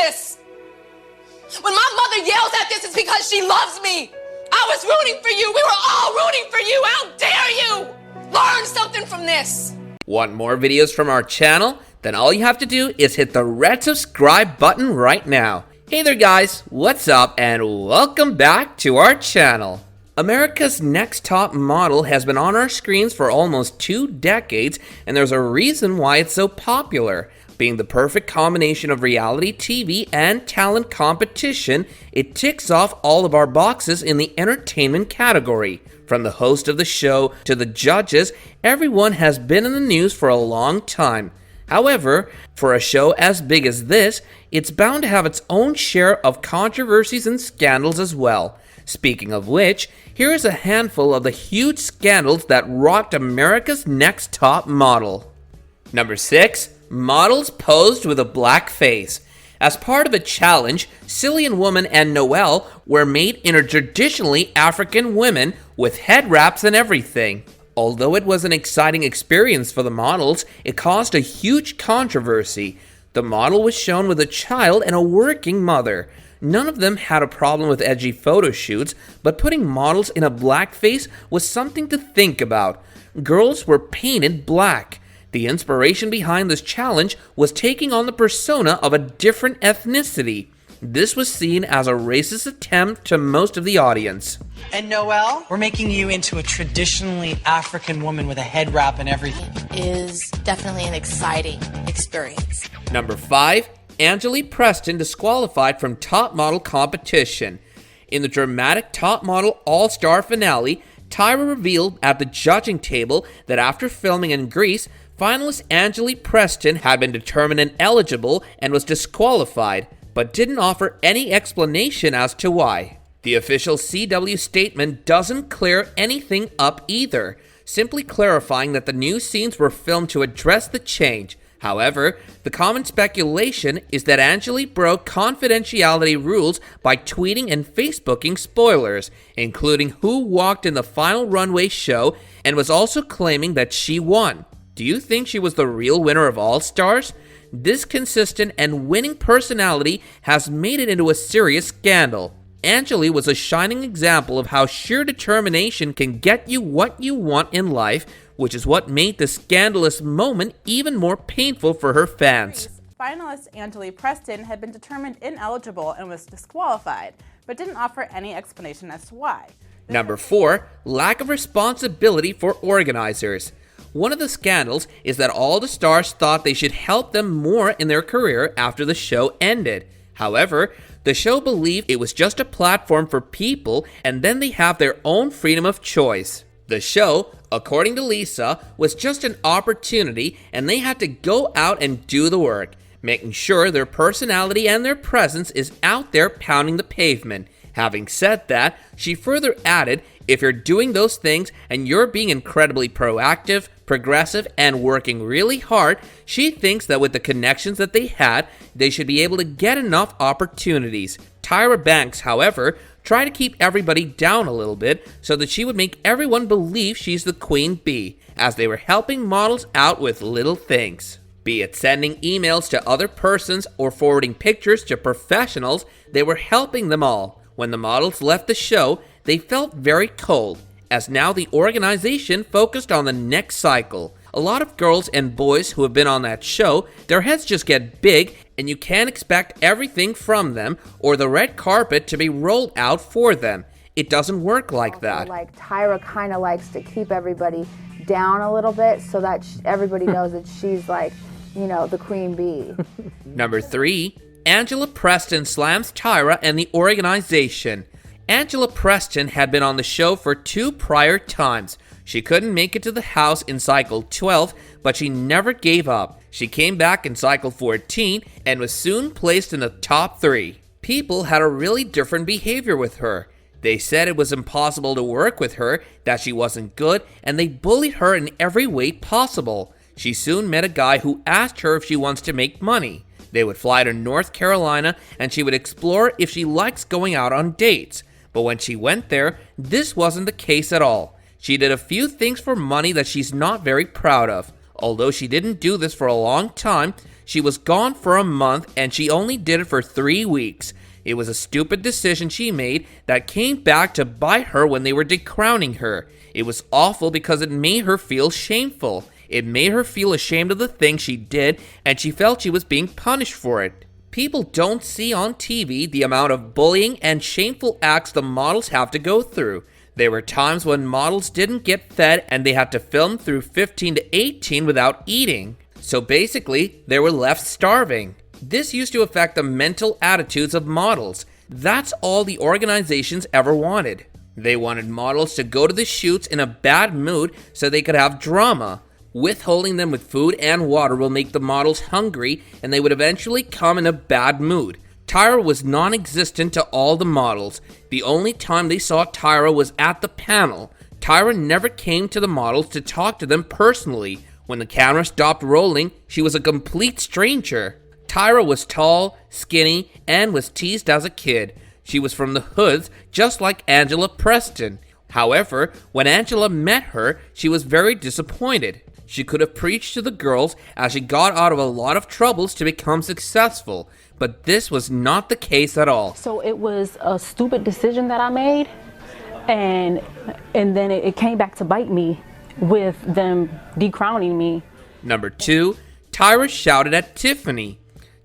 this. When my mother yells at this, it's because she loves me. I was rooting for you. We were all rooting for you. How dare you? Learn something from this. Want more videos from our channel? Then all you have to do is hit the red subscribe button right now. Hey there guys, what's up and welcome back to our channel. America's Next Top Model has been on our screens for almost 2 decades, and there's a reason why it's so popular. Being the perfect combination of reality TV and talent competition, it ticks off all of our boxes in the entertainment category. From the host of the show to the judges, everyone has been in the news for a long time. However, for a show as big as this, it's bound to have its own share of controversies and scandals as well. Speaking of which, here is a handful of the huge scandals that rocked America's Next Top Model. Number 6. Models posed with a black face. As part of a challenge, Cillian Woman and Noelle were made into traditionally African women with head wraps and everything. Although it was an exciting experience for the models, it caused a huge controversy. The model was shown with a child and a working mother. None of them had a problem with edgy photo shoots, but putting models in a blackface was something to think about. Girls were painted black. The inspiration behind this challenge was taking on the persona of a different ethnicity. This was seen as a racist attempt to most of the audience. And Noelle, we're making you into a traditionally African woman with a head wrap and everything. It is definitely an exciting experience. Number 5. Angelique Preston disqualified from Top Model competition. In the dramatic Top Model All-Star finale, Tyra revealed at the judging table that after filming in Greece, finalist Angelique Preston had been determined ineligible and was disqualified, but didn't offer any explanation as to why. The official CW statement doesn't clear anything up either, simply clarifying that the new scenes were filmed to address the change. However, the common speculation is that Angelique broke confidentiality rules by tweeting and Facebooking spoilers, including who walked in the final runway show, and was also claiming that she won. Do you think she was the real winner of All Stars? This consistent and winning personality has made it into a serious scandal. Angelique was a shining example of how sheer determination can get you what you want in life, which is what made the scandalous moment even more painful for her fans. Finalist Angelique Preston had been determined ineligible and was disqualified, but didn't offer any explanation as to why. Number 4. Lack of responsibility for organizers. One of the scandals is that all the stars thought they should help them more in their career after the show ended. However, the show believed it was just a platform for people and then they have their own freedom of choice. The show, according to Lisa, was just an opportunity and they had to go out and do the work, making sure their personality and their presence is out there pounding the pavement. Having said that, she further added, if you're doing those things and you're being incredibly proactive, progressive, and working really hard, she thinks that with the connections that they had, they should be able to get enough opportunities. Tyra Banks, however, tried to keep everybody down a little bit so that she would make everyone believe she's the queen bee, as they were helping models out with little things. Be it sending emails to other persons or forwarding pictures to professionals, they were helping them all. When the models left the show, they felt very cold, as now the organization focused on the next cycle. A lot of girls and boys who have been on that show, their heads just get big and you can't expect everything from them or the red carpet to be rolled out for them. It doesn't work like that. Like Tyra kind of likes to keep everybody down a little bit so that everybody knows that she's like, you know, the queen bee. Number 3. Angela Preston slams Tyra and the organization. Angela Preston had been on the show for 2 prior times. She couldn't make it to the house in cycle 12, but she never gave up. She came back in cycle 14 and was soon placed in the top 3. People had a really different behavior with her. They said it was impossible to work with her, that she wasn't good, and they bullied her in every way possible. She soon met a guy who asked her if she wants to make money. They would fly to North Carolina and she would explore if she likes going out on dates. But when she went there, this wasn't the case at all. She did a few things for money that she's not very proud of. Although she didn't do this for a long time, She was gone for a month and she only did it for 3 weeks. It was a stupid decision she made that came back to bite her when they were decrowning her. It was awful because it made her feel shameful. It made her feel ashamed of the thing she did, and she felt she was being punished for it. People don't see on TV the amount of bullying and shameful acts the models have to go through. There were times when models didn't get fed and they had to film through 15 to 18 without eating. So basically, they were left starving. This used to affect the mental attitudes of models. That's all the organizations ever wanted. They wanted models to go to the shoots in a bad mood so they could have drama. Withholding them with food and water will make the models hungry and they would eventually come in a bad mood. Tyra was non-existent to all the models. The only time they saw Tyra was at the panel. Tyra never came to the models to talk to them personally. When the camera stopped rolling, she was a complete stranger. Tyra was tall, skinny, and was teased as a kid. She was from the hoods, just like Angela Preston. However, when Angela met her, she was very disappointed. She could have preached to the girls as she got out of a lot of troubles to become successful, but this was not the case at all. So it was a stupid decision that I made, and then it came back to bite me with them decrowning me. Number 2, Tyra shouted at Tiffany.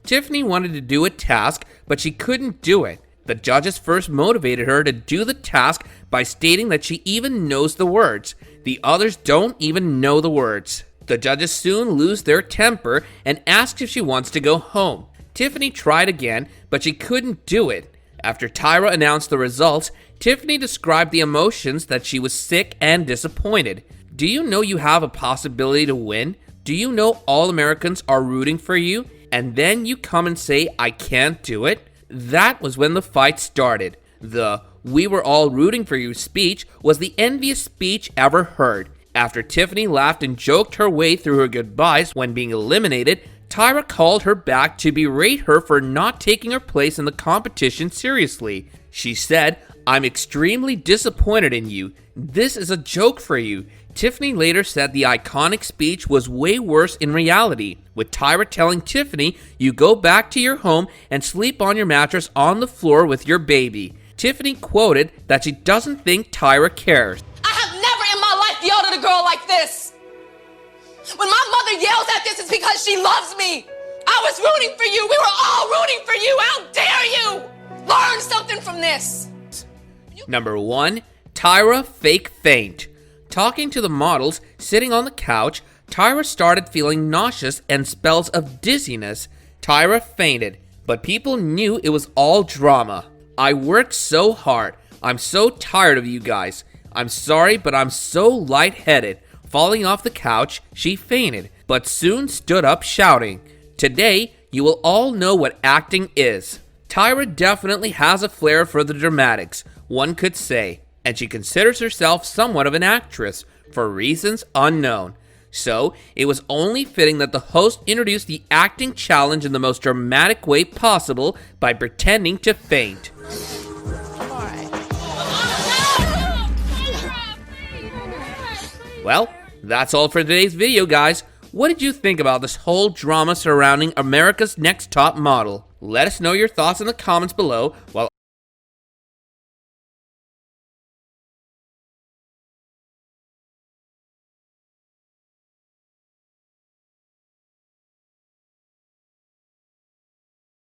Tiffany wanted to do a task, but she couldn't do it. The judges first motivated her to do the task by stating that she even knows the words. The others don't even know the words. The judges soon lose their temper and ask if she wants to go home. Tiffany tried again, but she couldn't do it. After Tyra announced the results, Tiffany described the emotions that she was sick and disappointed. Do you know you have a possibility to win? Do you know all Americans are rooting for you? And then you come and say, I can't do it? That was when the fight started. The "we were all rooting for you" speech was the envious speech ever heard. After Tiffany laughed and joked her way through her goodbyes when being eliminated, Tyra called her back to berate her for not taking her place in the competition seriously. She said, "I'm extremely disappointed in you. This is a joke for you." Tiffany later said the iconic speech was way worse in reality, with Tyra telling Tiffany, "You go back to your home and sleep on your mattress on the floor with your baby." Tiffany quoted that she doesn't think Tyra cares. I have never in my life yelled at a girl like this. When my mother yells at this, it's because she loves me. I was rooting for you. We were all rooting for you. How dare you? Learn something from this. Number 1, Tyra fake faint. Talking to the models sitting on the couch, Tyra started feeling nauseous and spells of dizziness. Tyra fainted, but people knew it was all drama. "I worked so hard. I'm so tired of you guys. I'm sorry, but I'm so lightheaded." Falling off the couch, she fainted, but soon stood up shouting. Today, you will all know what acting is. Tyra definitely has a flair for the dramatics, one could say, and she considers herself somewhat of an actress, for reasons unknown. So, it was only fitting that the host introduced the acting challenge in the most dramatic way possible by pretending to faint. Well, that's all for today's video, guys. What did you think about this whole drama surrounding America's Next Top Model? Let us know your thoughts in the comments below, while